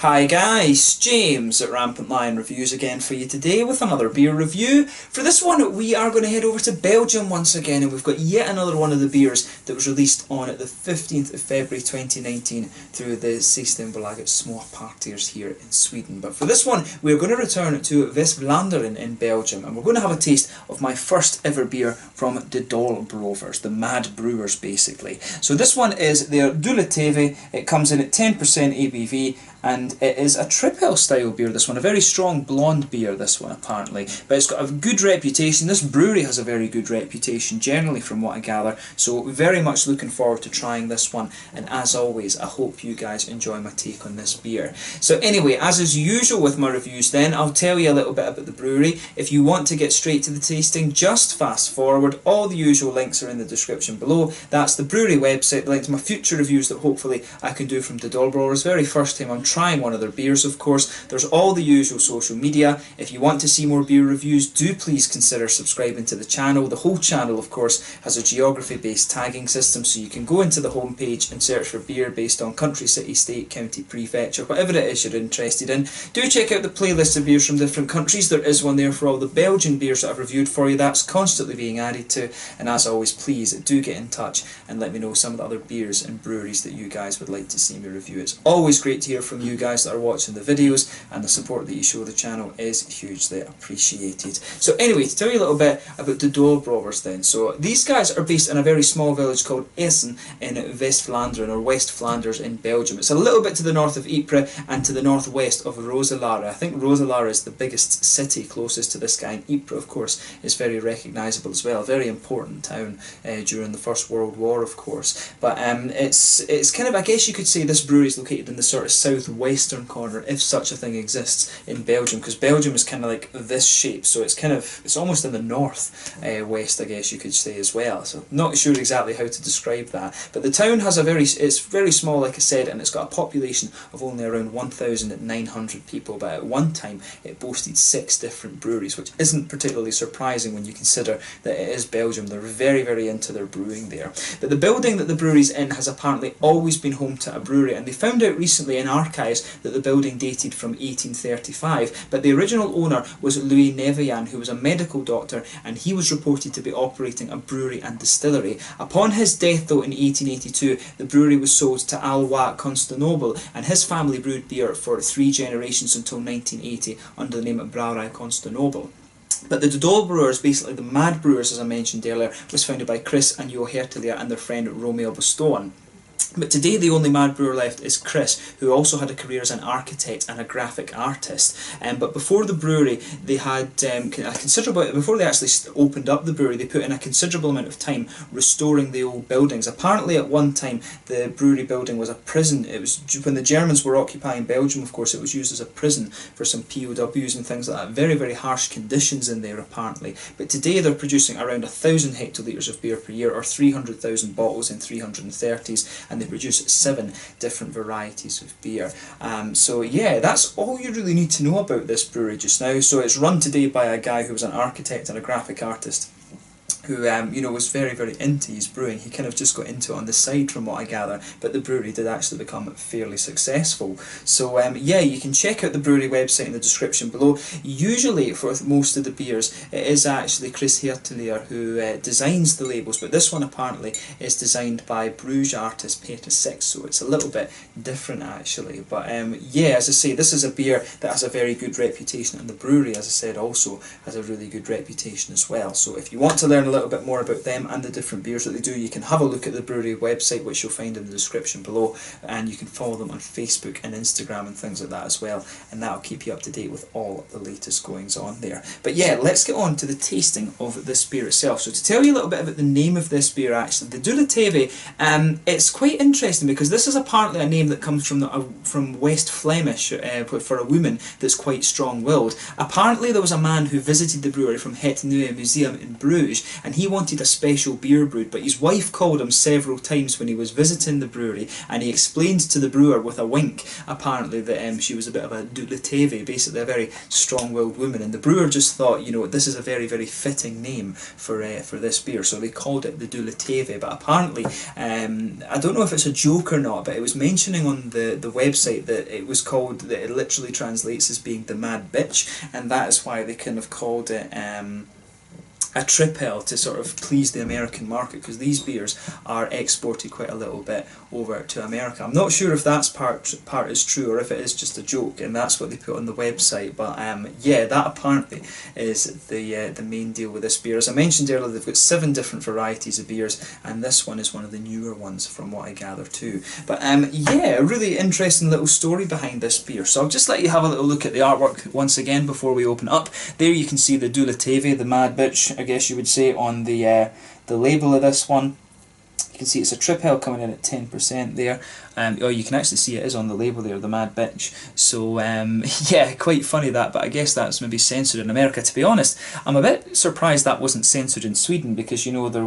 Hi guys, James at RampantLionReviews again for you today with another beer review. For this one we are going to head over to Belgium once again, and we've got yet another one of the beers that was released on the 15th of February 2019 through the Systembolaget Småpartiers here in Sweden. But for this one we are going to return to West-Vlaanderen in Belgium, and we're going to have a taste of my first ever beer from the Dolle Brouwers, the Mad Brewers basically. So this one is their Dule Teve. It comes in at 10% ABV, and it is a Tripel style beer, this one. A very strong blonde beer, this one, apparently. But it's got a good reputation. This brewery has a very good reputation, generally, from what I gather. So very much looking forward to trying this one. And as always, I hope you guys enjoy my take on this beer. So anyway, as is usual with my reviews then, I'll tell you a little bit about the brewery. If you want to get straight to the tasting, just fast forward. All the usual links are in the description below. That's the brewery website, the link to my future reviews that hopefully I can do from the Dolle Brouwers. Very first time I'm trying one of their beers, of course. There's all the usual social media. If you want to see more beer reviews, do please consider subscribing to the channel. The whole channel, of course, has a geography-based tagging system, so you can go into the homepage and search for beer based on country, city, state, county, prefecture, whatever it is you're interested in. Do check out the playlist of beers from different countries. There is one there for all the Belgian beers that I've reviewed for you. That's constantly being added to. And as always, please do get in touch and let me know some of the other beers and breweries that you guys would like to see me review. It's always great to hear from you guys that are watching the videos, and the support that you show the channel is hugely appreciated. So anyway, to tell you a little bit about the Dolle Brouwers then. So these guys are based in a very small village called Esen in West-Vlaanderen, or West Flanders in Belgium. It's a little bit to the north of Ypres and to the northwest of Roeselare. I think Roeselare is the biggest city closest to this guy, and Ypres, of course, is very recognisable as well. A very important town during the First World War, of course. But it's kind of, I guess you could say this brewery is located in the sort of southwestern corner, if such a thing exists, in Belgium, because Belgium is kind of like this shape, so it's almost in the north west, I guess you could say, as well. So not sure exactly how to describe that, but the town has it's very small, like I said, and it's got a population of only around 1,900 people, but at one time it boasted 6 different breweries, which isn't particularly surprising when you consider that it is Belgium. They're very, very into their brewing there. But the building that the brewery's in has apparently always been home to a brewery, and they found out recently in archives that the building dated from 1835, but the original owner was Louis Nevian, who was a medical doctor, and he was reported to be operating a brewery and distillery. Upon his death, though, in 1882, the brewery was sold to Alois Constantinople, and his family brewed beer for 3 generations until 1980 under the name of Brouwerij Constantinople. But the Dolle Brewers, basically the Mad Brewers, as I mentioned earlier, was founded by Chris and Jo Hertelier and their friend Romeo Bostoan. But today the only Mad Brewer left is Chris, who also had a career as an architect and a graphic artist. But before the brewery, they had before they actually opened up the brewery, they put in a considerable amount of time restoring the old buildings. Apparently at one time the brewery building was a prison. It was when the Germans were occupying Belgium, of course, it was used as a prison for some POWs and things like that. Very, very harsh conditions in there, apparently. But today they're producing around 1,000 hectolitres of beer per year, or 300,000 bottles in 330s, and they produce 7 different varieties of beer. So yeah, that's all you really need to know about this brewery just now. So it's run today by a guy who was an architect and a graphic artist, who was very, very into his brewing. He kind of just got into it on the side, from what I gather, but the brewery did actually become fairly successful. So yeah, you can check out the brewery website in the description below. Usually for most of the beers it is actually Chris Hertelier who designs the labels, but this one apparently is designed by Bruges artist Peter Six, so it's a little bit different actually. But yeah, as I say, this is a beer that has a very good reputation, and the brewery, as I said, also has a really good reputation as well. So if you want to learn a little bit more about them and the different beers that they do, you can have a look at the brewery website, which you'll find in the description below, and you can follow them on Facebook and Instagram and things like that as well, and that'll keep you up to date with all the latest goings on there. But yeah, let's get on to the tasting of this beer itself. So to tell you a little bit about the name of this beer, actually, the Dule Teve, it's quite interesting because this is apparently a name that comes from West Flemish for a woman that's quite strong-willed. Apparently there was a man who visited the brewery from Het Nieuwe Museum in Bruges, and he wanted a special beer brewed, but his wife called him several times when he was visiting the brewery, and he explained to the brewer with a wink, apparently, that she was a bit of a Dule Teve, basically a very strong-willed woman, and the brewer just thought, you know, this is a very, very fitting name for this beer, so they called it the Dule Teve. But apparently, I don't know if it's a joke or not, but it was mentioning on the website that it was called, that it literally translates as being the mad bitch, and that is why they kind of called it a Tripel, to sort of please the American market, because these beers are exported quite a little bit over to America. I'm not sure if that's part is true, or if it is just a joke and that's what they put on the website, but yeah, that apparently is the main deal with this beer. As I mentioned earlier, they've got 7 different varieties of beers, and this one is one of the newer ones from what I gather too. But yeah, a really interesting little story behind this beer. So I'll just let you have a little look at the artwork once again before we open up. There you can see the Dule Teve, the mad bitch, I guess you would say, on the label of this one. You can see it's a Tripel coming in at 10% there. Oh, you can actually see it is on the label there, the mad bitch. So yeah, quite funny that, but I guess that's maybe censored in America. To be honest, I'm a bit surprised that wasn't censored in Sweden, because you know there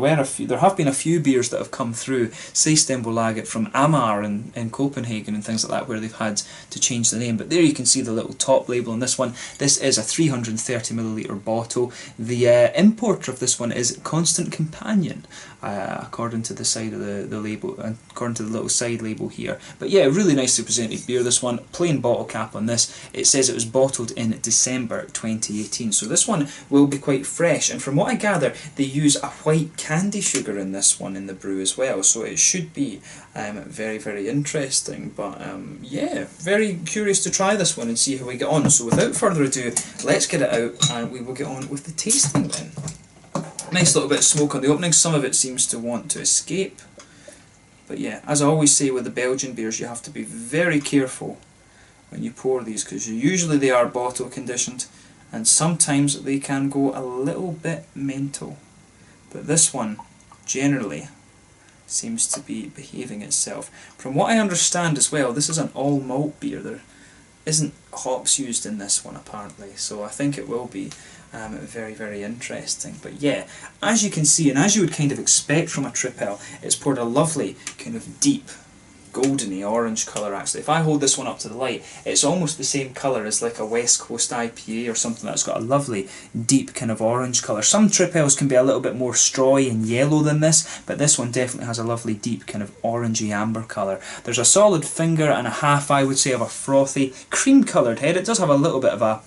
have been a few beers that have come through, Systembolaget from Amar in Copenhagen and things like that, where they've had to change the name. But there you can see the little top label on this one. This is a 330ml bottle. The importer of this one is Constant Companion, according to the side of the label, according to the little side label here. But yeah, really nicely presented beer, this one. Plain bottle cap on this. It says it was bottled in December 2018, so this one will be quite fresh, and from what I gather they use a white candy sugar in this one in the brew as well, so it should be very, very interesting. But yeah, very curious to try this one and see how we get on. So without further ado, let's get it out and we will get on with the tasting then. Nice little bit of smoke on the opening, some of it seems to want to escape. But yeah, as I always say with the Belgian beers, you have to be very careful when you pour these, because usually they are bottle conditioned and sometimes they can go a little bit mental. But this one generally seems to be behaving itself. From what I understand as well, this is an all malt beer. There isn't hops used in this one apparently, so I think it will be very, very interesting. But yeah, as you can see, and as you would kind of expect from a Tripel, it's poured a lovely kind of deep goldeny orange colour actually. If I hold this one up to the light, it's almost the same colour as like a West Coast IPA or something that's got a lovely deep kind of orange colour. Some Tripels can be a little bit more strawy and yellow than this, but this one definitely has a lovely deep kind of orangey amber colour. There's a solid finger and a half, I would say, of a frothy cream coloured head. It does have a little bit of a,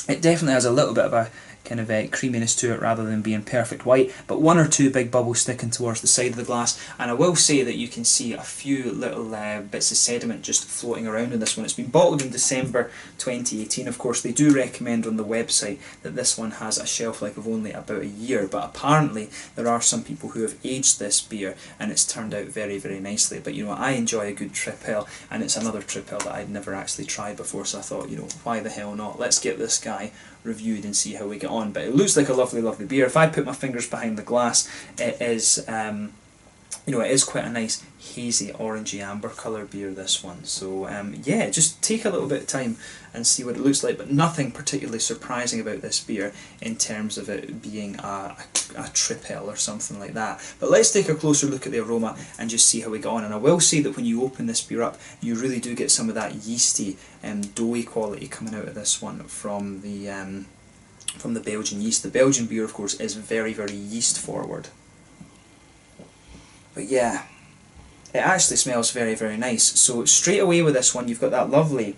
it definitely has a little bit of a kind of creaminess to it rather than being perfect white, but 1 or 2 big bubbles sticking towards the side of the glass. And I will say that you can see a few little bits of sediment just floating around in this one. It's been bottled in December 2018. Of course, they do recommend on the website that this one has a shelf life of only about a year, but apparently there are some people who have aged this beer and it's turned out very, very nicely. But you know, I enjoy a good Tripel, and it's another Tripel that I'd never actually tried before, so I thought, you know, why the hell not? Let's get this guy reviewed and see how we get on. But it looks like a lovely, lovely beer. If I put my fingers behind the glass, it is you know, it is quite a nice hazy orangey amber colour beer, this one. So yeah, just take a little bit of time and see what it looks like, but nothing particularly surprising about this beer in terms of it being a Tripel or something like that. But let's take a closer look at the aroma and just see how we get on. And I will say that when you open this beer up, you really do get some of that yeasty and doughy quality coming out of this one from the Belgian yeast. The Belgian beer, of course, is very, very yeast forward. But yeah, it actually smells very, very nice. So straight away with this one, you've got that lovely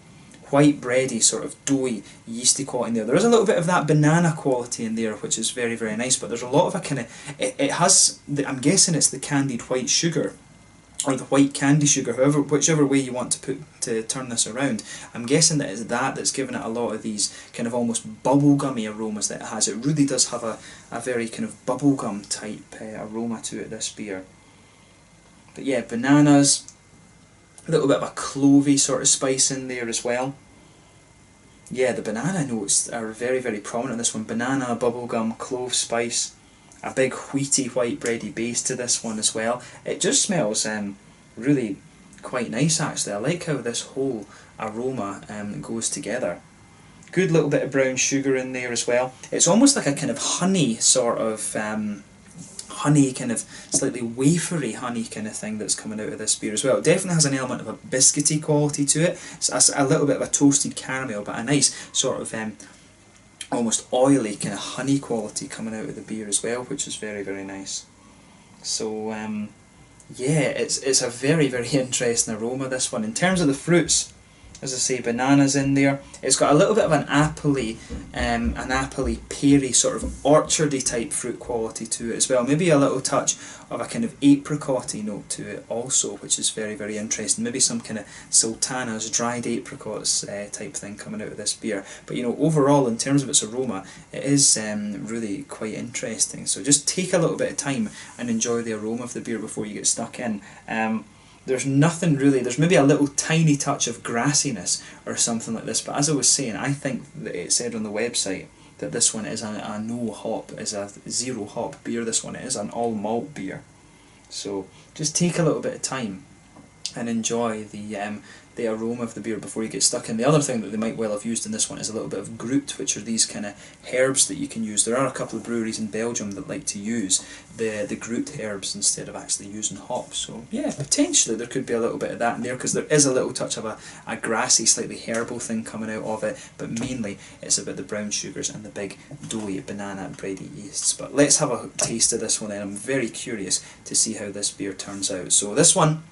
white bready sort of doughy yeasty quality in there. There is a little bit of that banana quality in there, which is very, very nice, but there's a lot of a kind of, it has, I'm guessing it's the candied white sugar, or the white candy sugar, whichever way you want to turn this around. I'm guessing that it's that's given it a lot of these kind of almost bubblegummy aromas that it has. It really does have a very kind of bubblegum type aroma to it, this beer. But yeah, bananas, a little bit of a clovey sort of spice in there as well. Yeah, the banana notes are very, very prominent in this one. Banana, bubblegum, clove spice. A big wheaty white bready base to this one as well. It just smells really quite nice actually. I like how this whole aroma goes together. Good little bit of brown sugar in there as well. It's almost like a kind of honey sort of honey, kind of slightly wafery honey kind of thing that's coming out of this beer as well. It definitely has an element of a biscuity quality to it. It's a little bit of a toasted caramel, but a nice sort of almost oily kind of honey quality coming out of the beer as well, which is very, very nice. So yeah, it's a very, very interesting aroma, this one. In terms of the fruits, as I say, bananas in there. It's got a little bit of an appley, peary sort of orchardy type fruit quality to it as well. Maybe a little touch of a kind of apricot-y note to it also, which is very, very interesting. Maybe some kind of sultanas, dried apricots type thing coming out of this beer. But you know, overall, in terms of its aroma, it is really quite interesting. So just take a little bit of time and enjoy the aroma of the beer before you get stuck in. There's nothing really, there's maybe a little tiny touch of grassiness or something like this, but as I was saying, I think that it said on the website that this one is a no hop, is a zero hop beer. This one is an all malt beer. So just take a little bit of time and enjoy the aroma of the beer before you get stuck in. The other thing that they might well have used in this one is a little bit of groot, which are these kind of herbs that you can use. There are a couple of breweries in Belgium that like to use the groot herbs instead of actually using hops. So yeah, potentially there could be a little bit of that in there, because there is a little touch of a grassy, slightly herbal thing coming out of it, but mainly it's about the brown sugars and the big doughy banana bready yeasts. But let's have a taste of this one then. I'm very curious to see how this beer turns out. So this one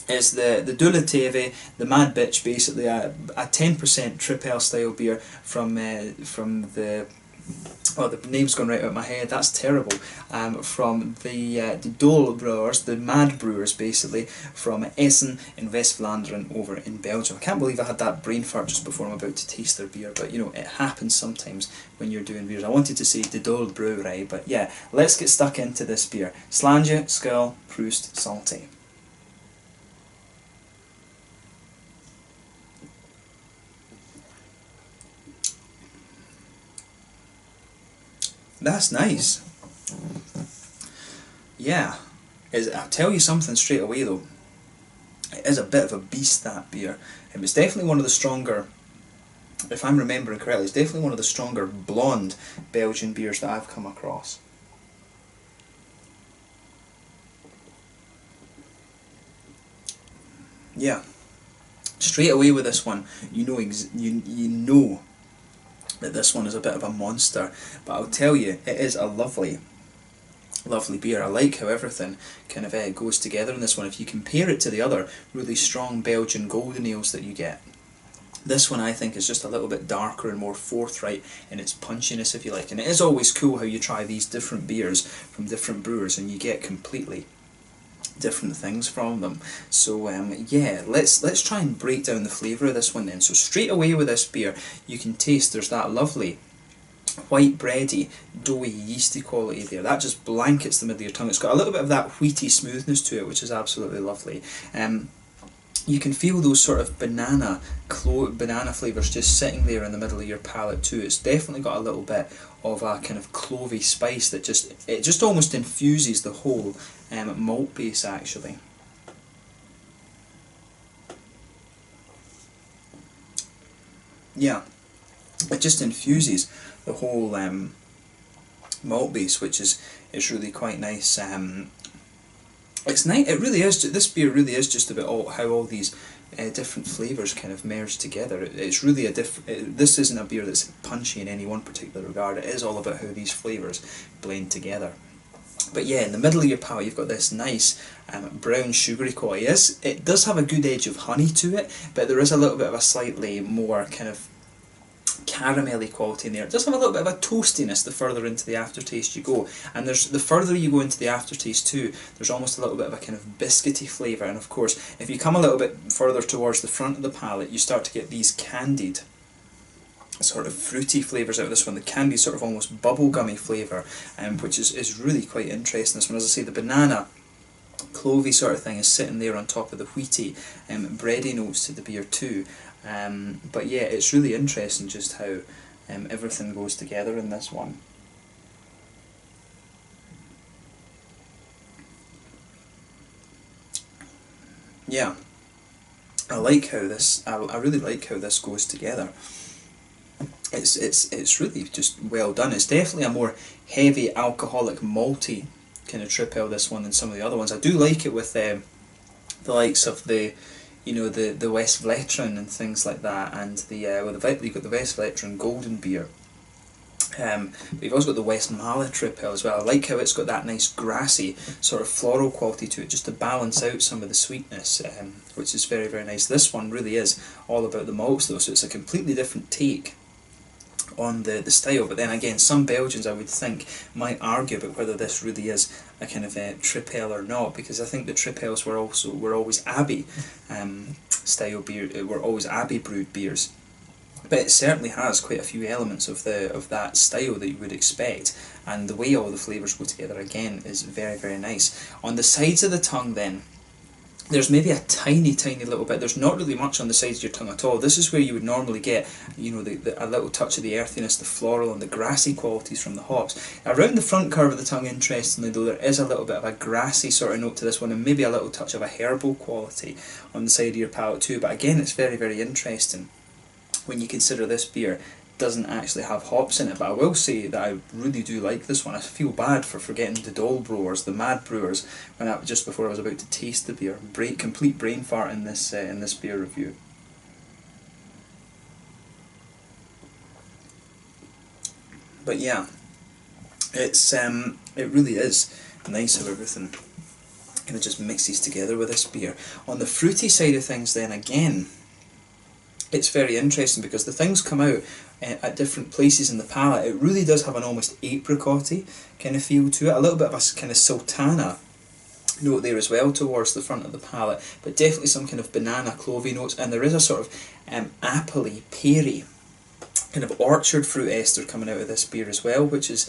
is the Dule Teve, the Mad Bitch, basically a 10% Tripel style beer from the, oh, the name's gone right out of my head, that's terrible, from the Dolle Brouwers, the Mad Brewers basically, from Esen in West-Vlaanderen over in Belgium. I can't believe I had that brain fart just before I'm about to taste their beer, but you know, it happens sometimes when you're doing beers. I wanted to say the Dolle Brouwerij, but yeah, let's get stuck into this beer. Slange, Skull, Proust, Salty. That's nice. Yeah, I'll tell you something straight away though. It is a bit of a beast, that beer. It was definitely one of the stronger, if I'm remembering correctly, it's definitely one of the stronger blonde Belgian beers that I've come across. Yeah, straight away with this one, you know that this one is a bit of a monster, but I'll tell you, it is a lovely beer. I like how everything kind of goes together in this one. If you compare it to the other really strong Belgian golden ales that you get, this one I think is just a little bit darker and more forthright in its punchiness, if you like. And it is always cool how you try these different beers from different brewers and you get completely different things from them. So yeah, let's try and break down the flavour of this one then. So straight away with this beer, you can taste there's that lovely white bready, doughy, yeasty quality there. That just blankets the middle of your tongue. It's got a little bit of that wheaty smoothness to it, which is absolutely lovely. You can feel those sort of banana flavours just sitting there in the middle of your palate too. It's definitely got a little bit of a kind of clovey spice that just almost infuses the whole malt base actually. Yeah, it just infuses the whole malt base, which is really quite nice. It's nice. It really is. This beer really is just about how all these different flavours kind of merge together. It's really a different. This isn't a beer that's punchy in any one particular regard. It is all about how these flavours blend together. But yeah, in the middle of your palate, you've got this nice brown sugary quality. It does have a good edge of honey to it, but there is a little bit of a slightly more kind of caramelly quality in there. It does have a little bit of a toastiness the further into the aftertaste you go, and the further you go into the aftertaste too, there's almost a little bit of a kind of biscuity flavour. And of course, if you come a little bit further towards the front of the palate, you start to get these candied sort of fruity flavours out of this one, the candy sort of almost bubblegummy flavour, which is really quite interesting. This one, as I say, the banana clovey sort of thing is sitting there on top of the wheaty bready notes to the beer too. But yeah, it's really interesting just how everything goes together in this one. Yeah, I really like how this goes together. it's really just well done. It's definitely a more heavy alcoholic malty kind of Tripel, this one, than some of the other ones. I do like it with the likes of the, you know, the West-Vlaanderen and things like that, and the you've got the West-Vlaanderen golden beer. But you've also got the Westmalle Tripel as well. I like how it's got that nice grassy sort of floral quality to it, just to balance out some of the sweetness, which is very, very nice. This one really is all about the malts though, so it's a completely different take on the style. But then again, some Belgians, I would think, might argue about whether this really is a kind of a Tripel or not, because I think the Tripels were always Abbey style beer, were always Abbey brewed beers. But it certainly has quite a few elements of that style that you would expect, and the way all the flavours go together again is very, very nice. On the sides of the tongue then, there's maybe a tiny little bit. There's not really much on the sides of your tongue at all. This is where you would normally get, you know, a little touch of the earthiness, the floral and the grassy qualities from the hops. Around the front curve of the tongue, interestingly though, there is a little bit of a grassy sort of note to this one, and maybe a little touch of a herbal quality on the side of your palate too. But again, it's very, very interesting when you consider this beer doesn't actually have hops in it. But I will say that I really do like this one. I feel bad for forgetting the Dolle Brouwers, the Mad Brewers, just before I was about to taste the beer. Complete brain fart in this beer review. But yeah, it really is nice how everything kind of just mixes together with this beer. On the fruity side of things then again, it's very interesting because the things come out at different places in the palate. It really does have an almost apricot-y kind of feel to it, a little bit of a kind of sultana note there as well towards the front of the palate, but definitely some kind of banana clovey notes, and there is a sort of appley, peary kind of orchard fruit ester coming out of this beer as well, which is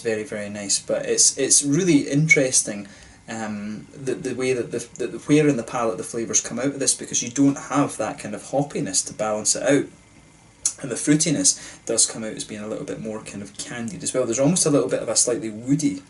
very, very nice. But it's really interesting the way that where in the palate the flavours come out of this, because you don't have that kind of hoppiness to balance it out, and the fruitiness does come out as being a little bit more kind of candied as well. There's almost a little bit of a slightly woody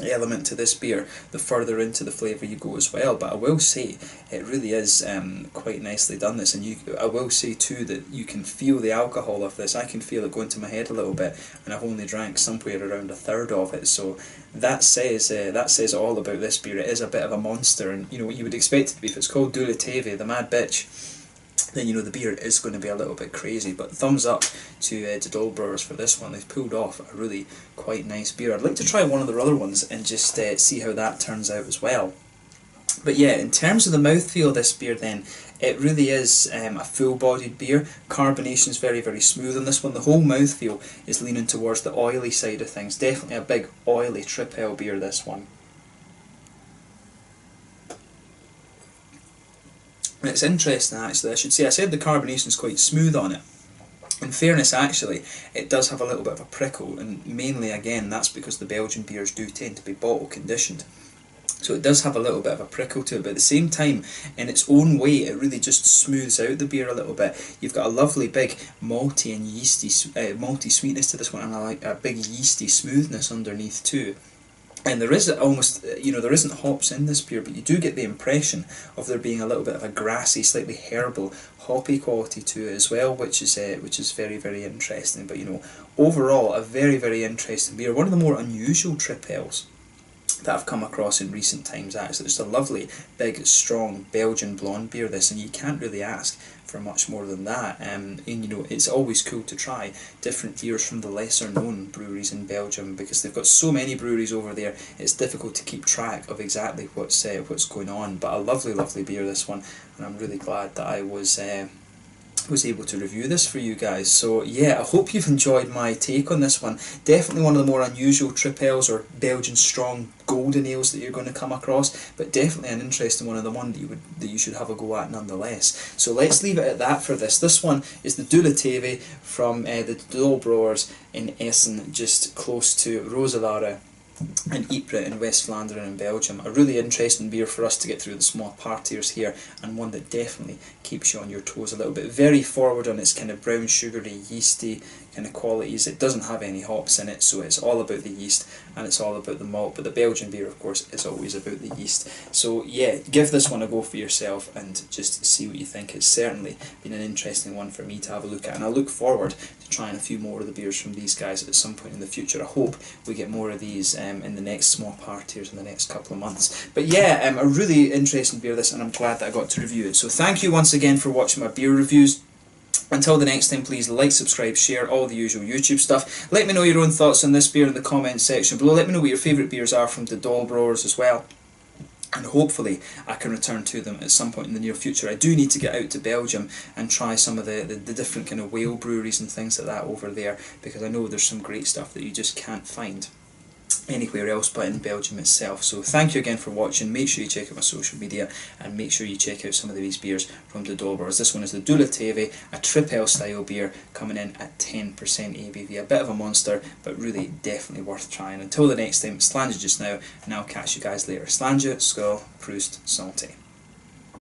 element to this beer the further into the flavour you go as well. But I will say it really is quite nicely done, this, and I will say too that you can feel the alcohol of this. I can feel it going to my head a little bit, and I've only drank somewhere around a third of it, so that says all about this beer. It is a bit of a monster, and you know what you would expect it to be. If it's called Dule Teve, the mad bitch, then you know the beer is going to be a little bit crazy. But thumbs up to Dolle Brouwers for this one. They've pulled off a really quite nice beer. I'd like to try one of their other ones and just see how that turns out as well. But yeah, in terms of the mouthfeel of this beer then, it really is a full-bodied beer. Carbonation is very, very smooth on this one. The whole mouthfeel is leaning towards the oily side of things. Definitely a big oily Tripel beer, this one. And it's interesting actually, I should say, I said the carbonation is quite smooth on it. In fairness actually, it does have a little bit of a prickle, and mainly again that's because the Belgian beers do tend to be bottle conditioned. So it does have a little bit of a prickle to it, but at the same time, in its own way, it really just smooths out the beer a little bit. You've got a lovely big malty and yeasty, malty sweetness to this one, and I like a big yeasty smoothness underneath too. And there is almost, you know, there isn't hops in this beer, but you do get the impression of there being a little bit of a grassy, slightly herbal, hoppy quality to it as well, which is very, very interesting. But you know, overall, a very, very interesting beer. One of the more unusual Tripels that I've come across in recent times actually. It's a lovely, big, strong Belgian blonde beer, this, and you can't really ask for much more than that. And you know, it's always cool to try different beers from the lesser known breweries in Belgium, because they've got so many breweries over there, it's difficult to keep track of exactly what's going on. But a lovely, lovely beer, this one, and I'm really glad that I was able to review this for you guys. So yeah, I hope you've enjoyed my take on this one. Definitely one of the more unusual Tripels or Belgian strong golden ales that you're going to come across, but definitely an interesting one, and the one that you should have a go at nonetheless. So let's leave it at that for this. This one is the Dule Teve from the Dolle Brouwers in Esen, just close to Roeselare and Ypres in West-Vlaanderen in Belgium. A really interesting beer for us to get through the small partiers here, and one that definitely keeps you on your toes a little bit. Very forward on its kind of brown sugary, yeasty kind of qualities. It doesn't have any hops in it, so it's all about the yeast and it's all about the malt. But the Belgian beer, of course, is always about the yeast. So yeah, give this one a go for yourself and just see what you think. It's certainly been an interesting one for me to have a look at, and I look forward to trying a few more of the beers from these guys at some point in the future. I hope we get more of these in the next small partiers in the next couple of months. But yeah, a really interesting beer this, and I'm glad that I got to review it. So thank you once again for watching my beer reviews. Until the next time, please like, subscribe, share, all the usual YouTube stuff. Let me know your own thoughts on this beer in the comments section below. Let me know what your favourite beers are from the Dolle Brouwers as well. And hopefully I can return to them at some point in the near future. I do need to get out to Belgium and try some of the different kind of whale breweries and things like that over there, because I know there's some great stuff that you just can't find anywhere else but in Belgium itself. So thank you again for watching. Make sure you check out my social media and make sure you check out some of these beers from the Dolle Brouwers. This one is the Dule Teve, a Tripel style beer coming in at 10% ABV. A bit of a monster, but really definitely worth trying. Until the next time, Slàinte just now, and I'll catch you guys later. Slàinte, skål, Prost, Salty.